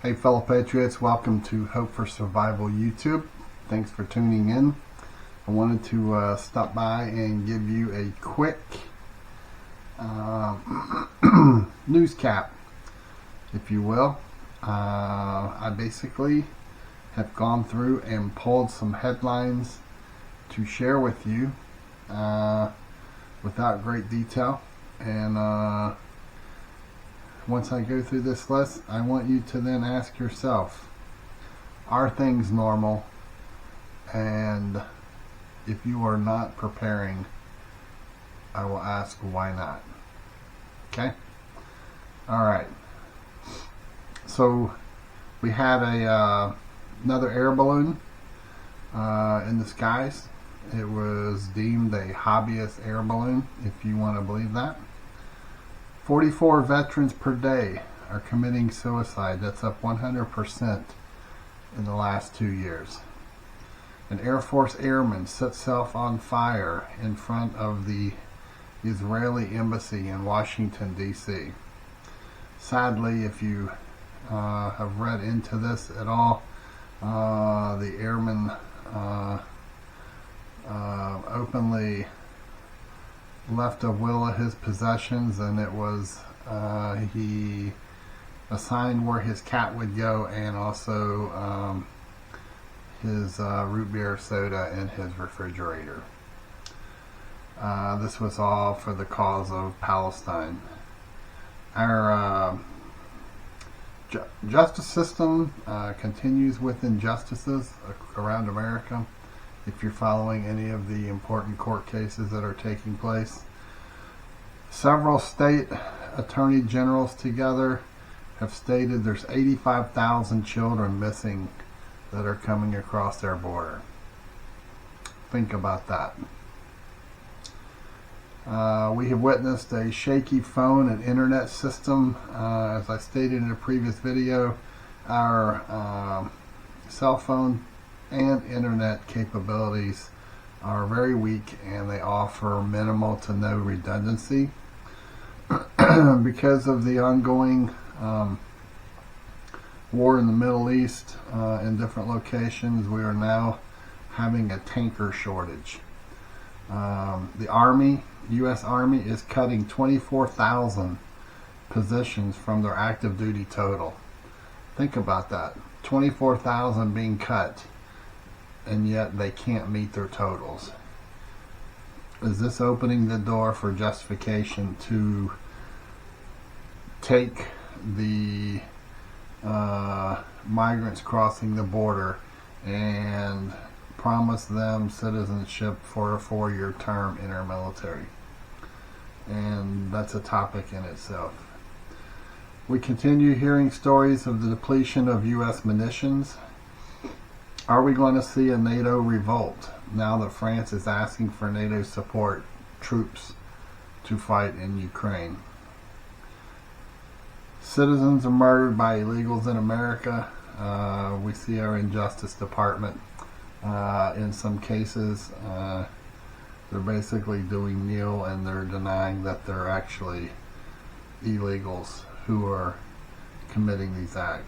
Hey fellow patriots, welcome to Hope for Survival YouTube. Thanks for tuning in. I wanted to stop by and give you a quick news cap, if you will. I basically have gone through and pulled some headlines to share with you without great detail, and once I go through this list, I want you to then ask yourself, are things normal? And if you are not preparing, I will ask why not. Okay? Alright. So we had another air balloon in the skies. It was deemed a hobbyist air balloon, if you want to believe that. 44 veterans per day are committing suicide. That's up 100% in the last 2 years. An Air Force airman set self on fire in front of the Israeli embassy in Washington, D.C. Sadly, if you have read into this at all, the airman openly left a will of his possessions, and it was he assigned where his cat would go, and also his root beer soda in his refrigerator. This was all for the cause of Palestine. Our justice system continues with injustices around America. If you're following any of the important court cases that are taking place, several state attorney generals together have stated there's 85,000 children missing that are coming across their border. Think about that. We have witnessed a shaky phone and internet system. As I stated in a previous video, our cell phone and internet capabilities are very weak, and they offer minimal to no redundancy. Because of the ongoing war in the Middle East in different locations, we are now having a tanker shortage. The Army, U.S. Army, is cutting 24,000 positions from their active duty total. Think about that. 24,000 being cut, and yet they can't meet their totals. Is this opening the door for justification to take the migrants crossing the border and promise them citizenship for a 4-year term in our military? And that's a topic in itself. We continue hearing stories of the depletion of U.S. munitions. Are we going to see a NATO revolt now that France is asking for NATO support troops to fight in Ukraine? Citizens are murdered by illegals in America. We see our Injustice Department in some cases they're basically doing nil, and they're denying that they're actually illegals who are committing these acts.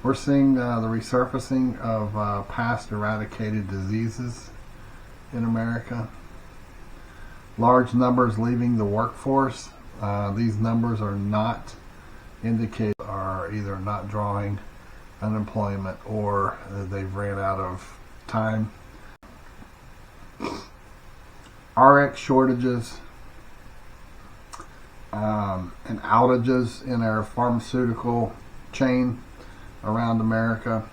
We're seeing the resurfacing of past eradicated diseases in America. Large numbers leaving the workforce. These numbers are not indicated, are either not drawing unemployment or they've ran out of time. RX shortages and outages in our pharmaceutical chain around America.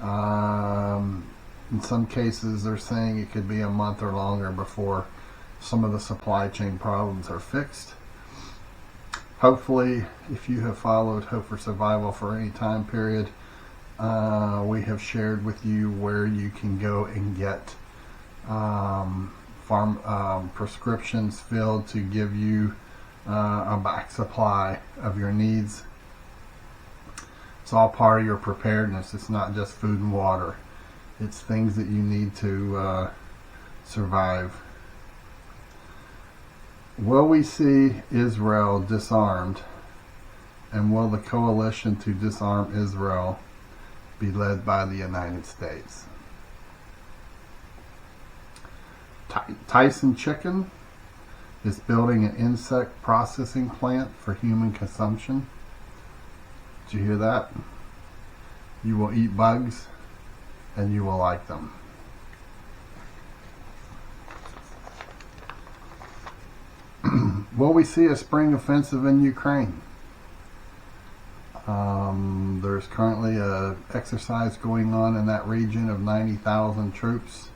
In some cases they're saying it could be a month or longer before some of the supply chain problems are fixed. Hopefully, if you have followed Hope for Survival for any time period, we have shared with you where you can go and get prescriptions filled to give you a back supply of your needs. It's all part of your preparedness. It's not just food and water. It's things that you need to survive. Will we see Israel disarmed And will the coalition to disarm Israel be led by the United States? Tyson Chicken is building an insect processing plant for human consumption. Did you hear that? You will eat bugs and you will like them. Will we see a spring offensive in Ukraine? There's currently an exercise going on in that region of 90,000 troops.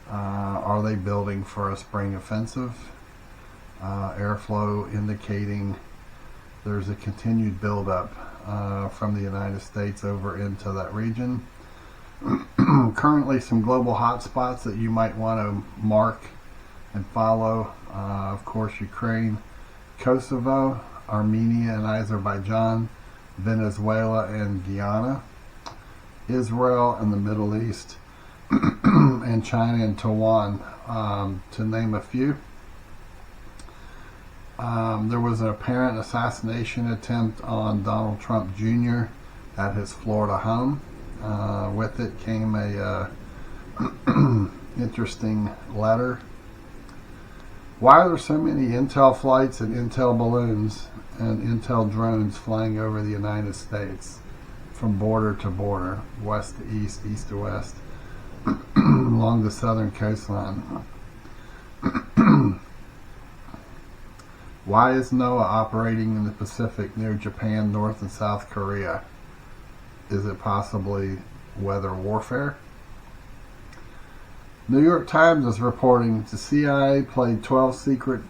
Are they building for a spring offensive? Airflow indicating there's a continued buildup from the United States over into that region. Currently some global hotspots that you might want to mark and follow. Of course, Ukraine, Kosovo, Armenia and Azerbaijan, Venezuela and Guyana, Israel and the Middle East, and China and Taiwan, to name a few. There was an apparent assassination attempt on Donald Trump Jr. at his Florida home. With it came a interesting letter. Why are there so many Intel flights and Intel balloons and Intel drones flying over the United States from border to border, west to east, east to west, along the southern coastline? Why is NOAA operating in the Pacific near Japan, North and South Korea? Is it possibly weather warfare? New York Times is reporting the CIA planted 12 secret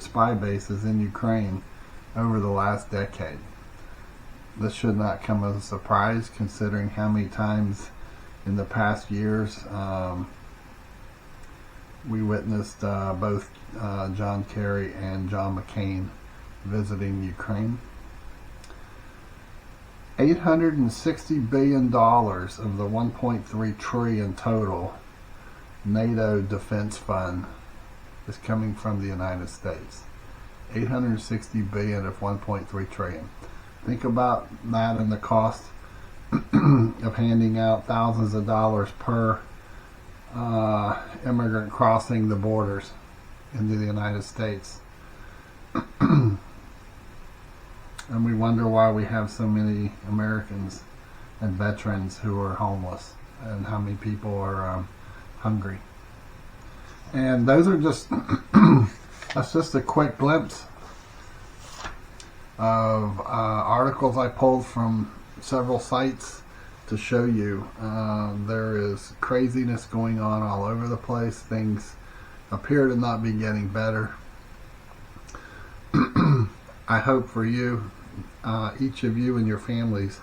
spy bases in Ukraine over the last decade. This should not come as a surprise, considering how many times in the past years we witnessed both John Kerry and John McCain visiting Ukraine. $860 billion of the $1.3 trillion total NATO defense fund is coming from the United States. $860 billion of $1.3 trillion. Think about that and the cost of handing out thousands of dollars per immigrant crossing the borders into the United States. And we wonder why we have so many Americans and veterans who are homeless, and how many people are hungry. And those are just that's just a quick glimpse of articles I pulled from several sites to show you there is craziness going on all over the place. Things appear to not be getting better. I hope for you, each of you and your families,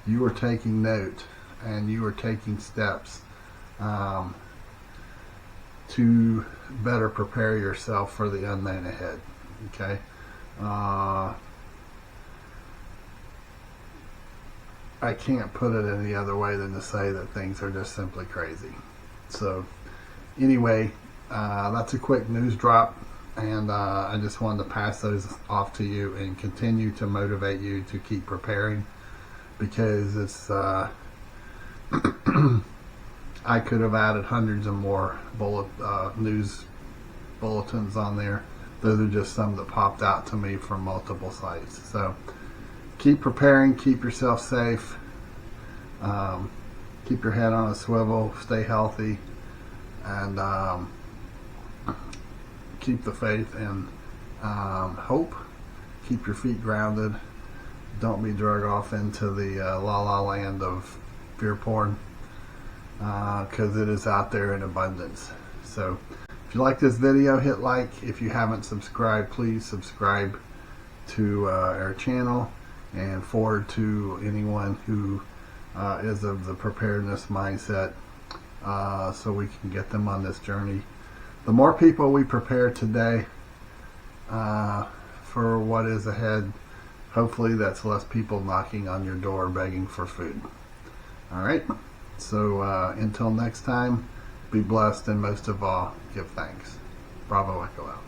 you are taking note and you are taking steps to better prepare yourself for the unknown ahead. Okay? I can't put it any other way than to say that things are just simply crazy. So anyway, that's a quick news drop, and I just wanted to pass those off to you and continue to motivate you to keep preparing, because it's I could have added hundreds of more news bulletins on there. Those are just some that popped out to me from multiple sites. So keep preparing, keep yourself safe, keep your head on a swivel, stay healthy, and keep the faith and hope. Keep your feet grounded. Don't be dragged off into the la-la land of fear porn, because it is out there in abundance. So if you like this video, hit like. If you haven't subscribed, please subscribe to our channel, and forward to anyone who is of the preparedness mindset, so we can get them on this journey. The more people we prepare today for what is ahead, hopefully that's less people knocking on your door begging for food. Alright, so until next time, be blessed, and most of all, give thanks. Bravo Echo out.